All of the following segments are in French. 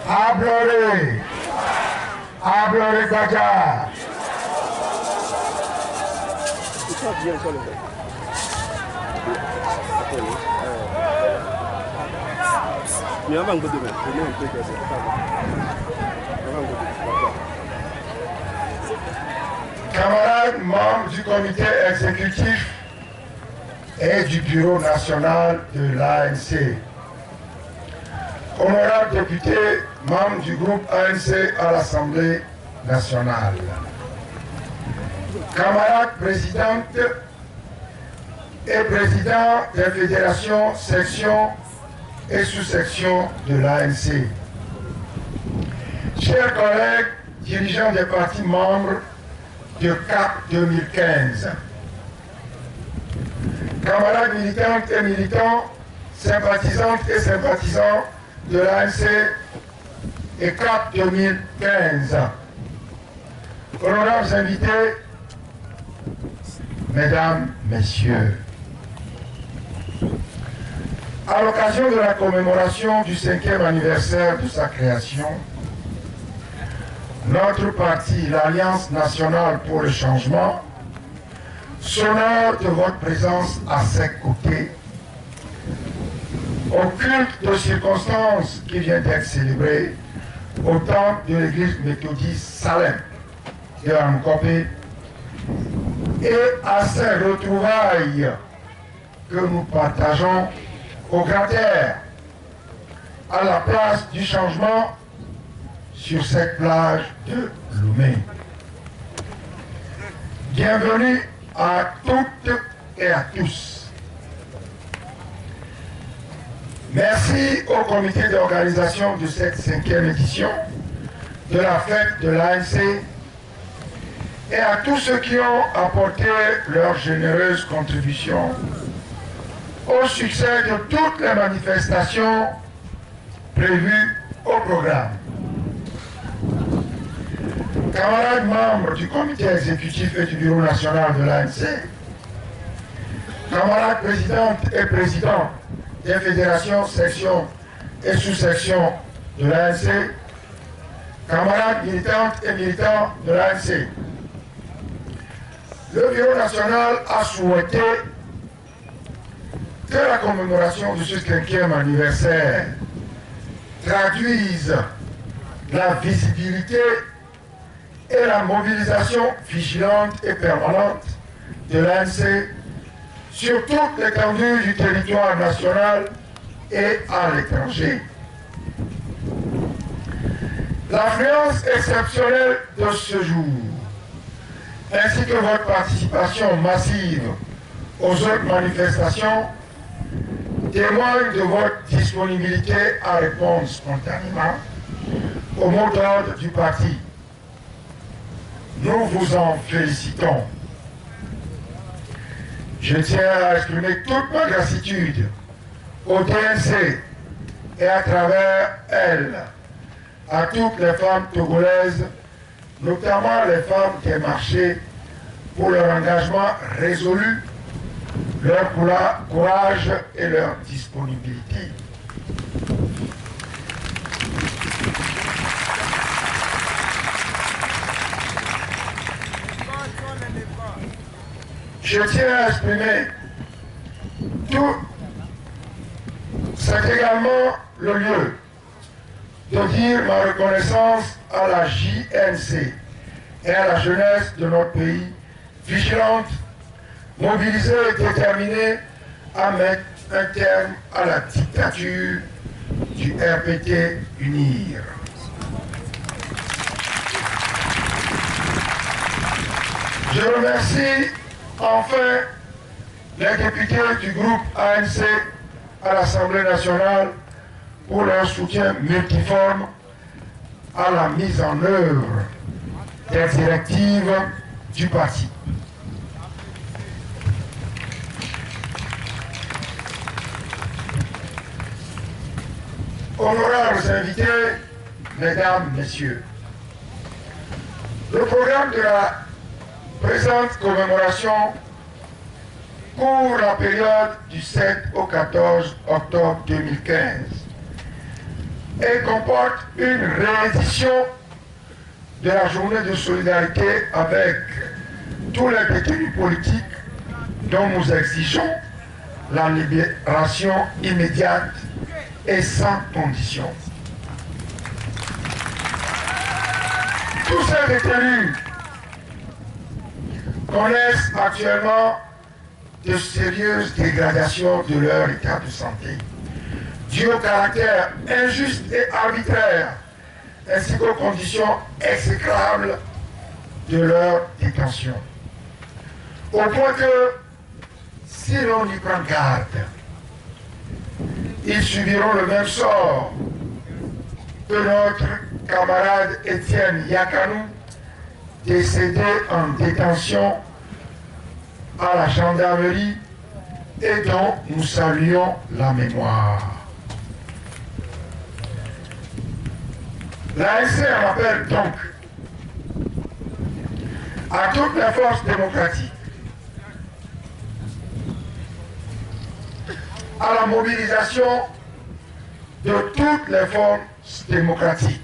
Abloré. Abloré Gaga. Camarades membres du comité exécutif et du bureau national de l'ANC, honorables députés, membres du groupe ANC à l'Assemblée nationale, camarades présidentes et présidents des fédérations, sections et sous-sections de l'ANC, chers collègues dirigeants des partis membres de CAP 2015, camarades militantes et militants, sympathisantes et sympathisants de l'ANC et CAP 2015, honorables invités, mesdames, messieurs, à l'occasion de la commémoration du 5e anniversaire de sa création, notre parti, l'Alliance nationale pour le changement, s'honore de votre présence à ses côtés au culte de circonstances qui vient d'être célébré au temple de l'église méthodiste Salem de Ankopé et à ces retrouvailles que nous partageons au Grand Air, à la place du changement sur cette plage de Lomé. Bienvenue à toutes et à tous. Merci au comité d'organisation de cette 5e édition de la fête de l'ANC et à tous ceux qui ont apporté leur généreuse contribution au succès de toutes les manifestations prévues au programme. Camarades membres du comité exécutif et du bureau national de l'ANC, camarades présidentes et présidents des fédérations, sections et sous-sections de l'ANC, camarades militantes et militants de l'ANC, le bureau national a souhaité que la commémoration de ce 5e anniversaire traduise la visibilité et la mobilisation vigilante et permanente de l'ANC sur toute l'étendue du territoire national et à l'étranger. L'affluence exceptionnelle de ce jour, ainsi que votre participation massive aux autres manifestations, témoignent de votre disponibilité à répondre spontanément au mot d'ordre du parti. Nous vous en félicitons. Je tiens à exprimer toute ma gratitude au DNC et à travers elle à toutes les femmes togolaises, notamment les femmes des marchés, pour leur engagement résolu, leur courage et leur disponibilité. Je tiens à exprimer tout. C'est également le lieu de dire ma reconnaissance à la JNC et à la jeunesse de notre pays, vigilante, mobilisée et déterminée à mettre un terme à la dictature du RPT UNIR. Je remercie enfin les députés du groupe ANC à l'Assemblée nationale pour leur soutien multiforme à la mise en œuvre des directives du parti. Honorables invités, mesdames, messieurs, le programme de la présente commémoration couvre la période du 7 au 14 octobre 2015. et comporte une réédition de la journée de solidarité avec tous les détenus politiques dont nous exigeons la libération immédiate et sans condition. Tous ces détenus connaissent actuellement de sérieuses dégradations de leur état de santé, dues au caractère injuste et arbitraire, ainsi qu'aux conditions exécrables de leur détention. Au point que, si l'on y prend garde, ils subiront le même sort que notre camarade Étienne Yakanou, décédé en détention à la gendarmerie et dont nous saluons la mémoire. L'ANC en appelle donc à toutes les forces démocratiques à la mobilisation de toutes les forces démocratiques,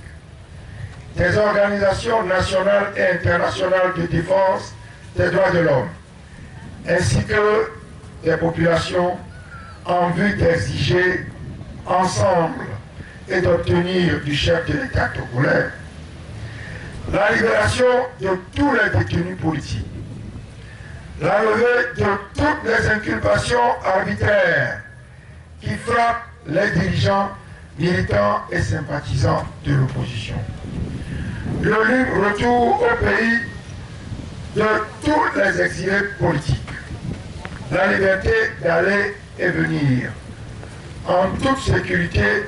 des organisations nationales et internationales de défense des droits de l'homme, ainsi que des populations en vue d'exiger ensemble et d'obtenir du chef de l'État togolais la libération de tous les détenus politiques, la levée de toutes les inculpations arbitraires qui frappent les dirigeants, militants et sympathisants de l'opposition, le libre retour au pays de tous les exilés politiques, la liberté d'aller et venir en toute sécurité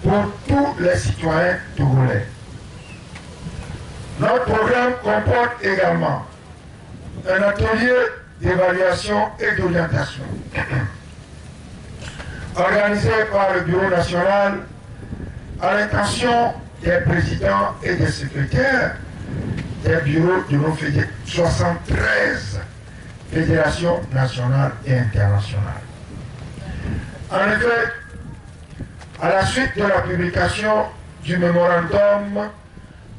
pour tous les citoyens togolais. Notre programme comporte également un atelier d'évaluation et d'orientation organisé par le Bureau national à l'intention des présidents et des secrétaires des bureaux de nos 73 fédérations nationales et internationales. En effet, à la suite de la publication du mémorandum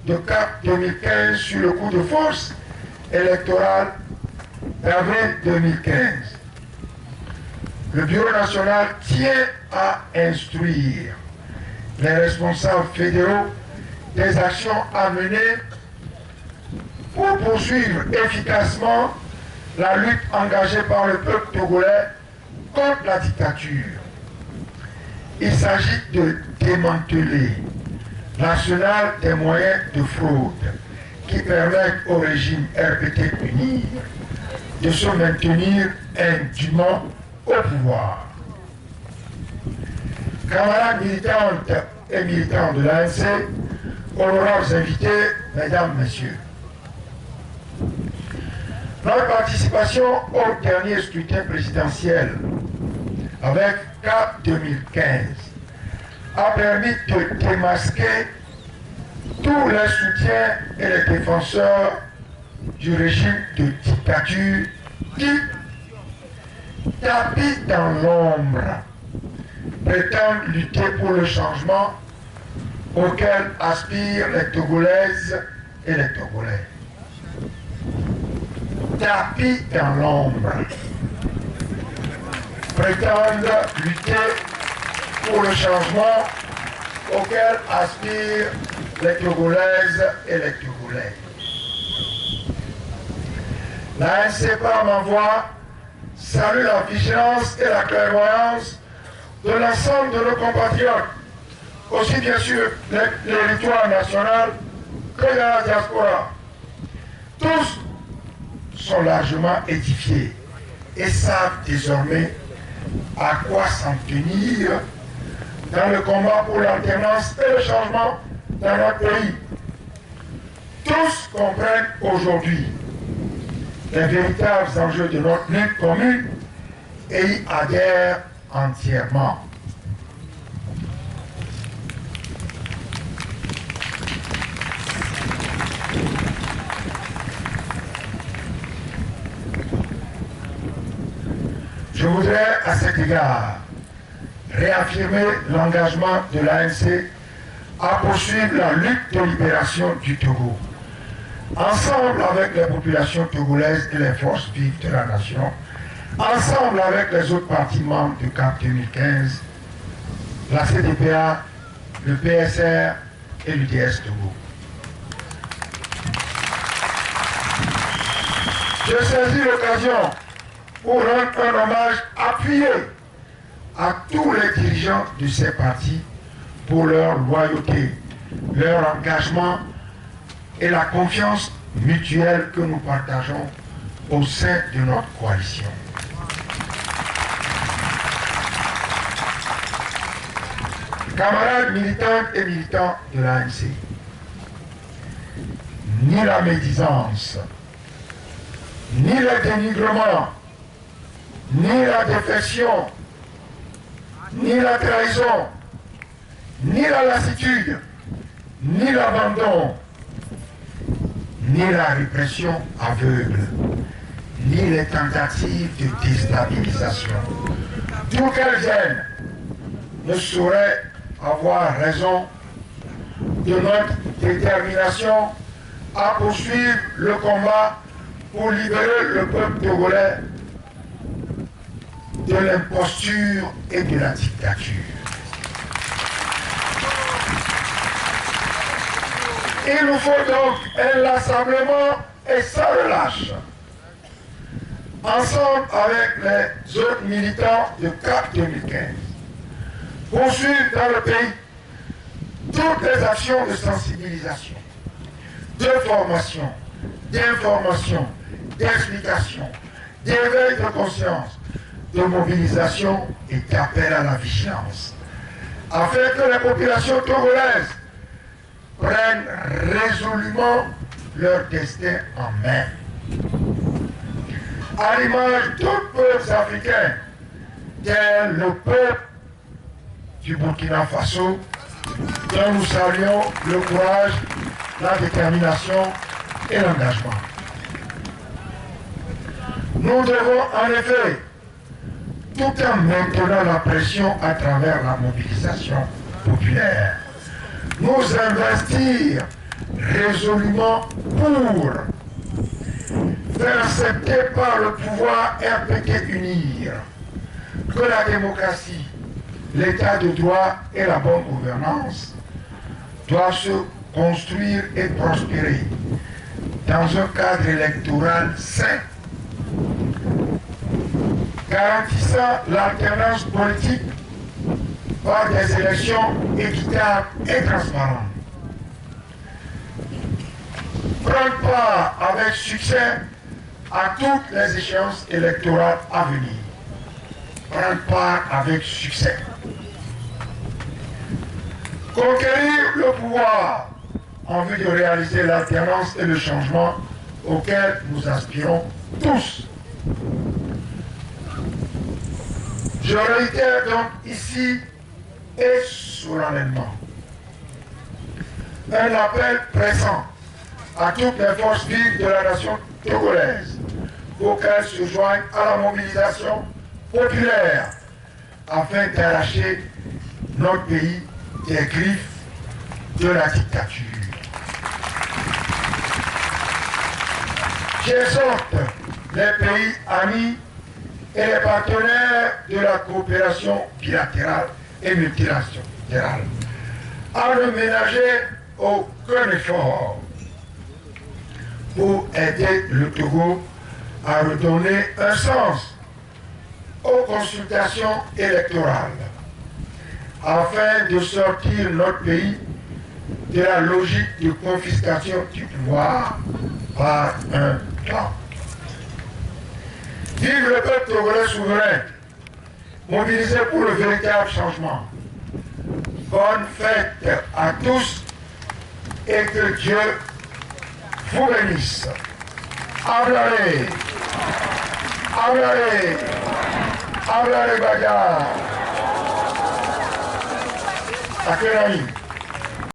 de CAP 2015 sur le coup de force électoral d'avril 2015, le Bureau national tient à instruire les responsables fédéraux des actions à mener pour poursuivre efficacement la lutte engagée par le peuple togolais contre la dictature. Il s'agit de démanteler l'arsenal des moyens de fraude qui permettent au régime RPT punir de se maintenir indûment au pouvoir. Camarades militantes et militants de l'ANC, honorables invités, mesdames, messieurs, notre participation au dernier scrutin présidentiel avec CAP 2015 a permis de démasquer tous les soutiens et les défenseurs du régime de dictature qui, tapis dans l'ombre, prétendent lutter pour le changement auquel aspirent les Togolaises et les Togolais. Tapis dans l'ombre, prétendent lutter pour le changement auquel aspirent les Togolaises et les Togolais. La NC par ma voix salue la vigilance et la clairvoyance de l'ensemble de nos compatriotes, aussi bien sûr les territoires nationaux que de la diaspora. Tous sont largement édifiés et savent désormais à quoi s'en tenir dans le combat pour l'alternance et le changement dans notre pays. Tous comprennent aujourd'hui les véritables enjeux de notre lutte commune et y adhèrent entièrement. Je voudrais à cet égard réaffirmer l'engagement de l'ANC à poursuivre la lutte de libération du Togo. Ensemble avec les populations togolaises et les forces vives de la nation, ensemble avec les autres partis membres du CAP 2015, la CDPA, le PSR et l'UDS Togo. Je saisis l'occasion pour rendre un hommage appuyé à tous les dirigeants de ces partis pour leur loyauté, leur engagement et la confiance mutuelle que nous partageons au sein de notre coalition. Camarades militantes et militants de l'ANC, ni la médisance, ni le dénigrement, ni la défection, ni la trahison, ni la lassitude, ni l'abandon, ni la répression aveugle, ni les tentatives de déstabilisation, d'où qu'elles viennent, ne sauraient avoir raison de notre détermination à poursuivre le combat pour libérer le peuple togolais de l'imposture et de la dictature. Il nous faut donc inlassablement et sans relâche, ensemble avec les autres militants de CAP 2015, poursuivre dans le pays toutes les actions de sensibilisation, de formation, d'information, d'explication, d'éveil de conscience, de mobilisation et d'appel à la vigilance, afin que les populations togolaises prennent résolument leur destin en main. À l'image d'autres peuples africains, tel le peuple du Burkina Faso, dont nous saluons le courage, la détermination et l'engagement. Nous devons en effet, tout en maintenant la pression à travers la mobilisation populaire, nous investir résolument pour faire accepter par le pouvoir RPT unir que la démocratie, l'état de droit et la bonne gouvernance doivent se construire et prospérer dans un cadre électoral sain, garantissant l'alternance politique par des élections équitables et transparentes. Prendre part avec succès à toutes les échéances électorales à venir. Prendre part avec succès. Conquérir le pouvoir en vue de réaliser l'alternance et le changement auquel nous aspirons tous. Je réitère donc ici et solennellement un appel pressant à toutes les forces vives de la nation togolaise pour qu'elles se joignent à la mobilisation populaire afin d'arracher notre pays des griffes de la dictature. J'exhorte les pays amis et les partenaires de la coopération bilatérale et multilatérale à ne ménager aucun effort pour aider le Togo à redonner un sens aux consultations électorales afin de sortir notre pays de la logique de confiscation du pouvoir par un clan. Vive le peuple togolais souverain, mobilisé pour le véritable changement. Bonne fête à tous et que Dieu vous bénisse. Ablare, ablare, ablare Baja. Akelani.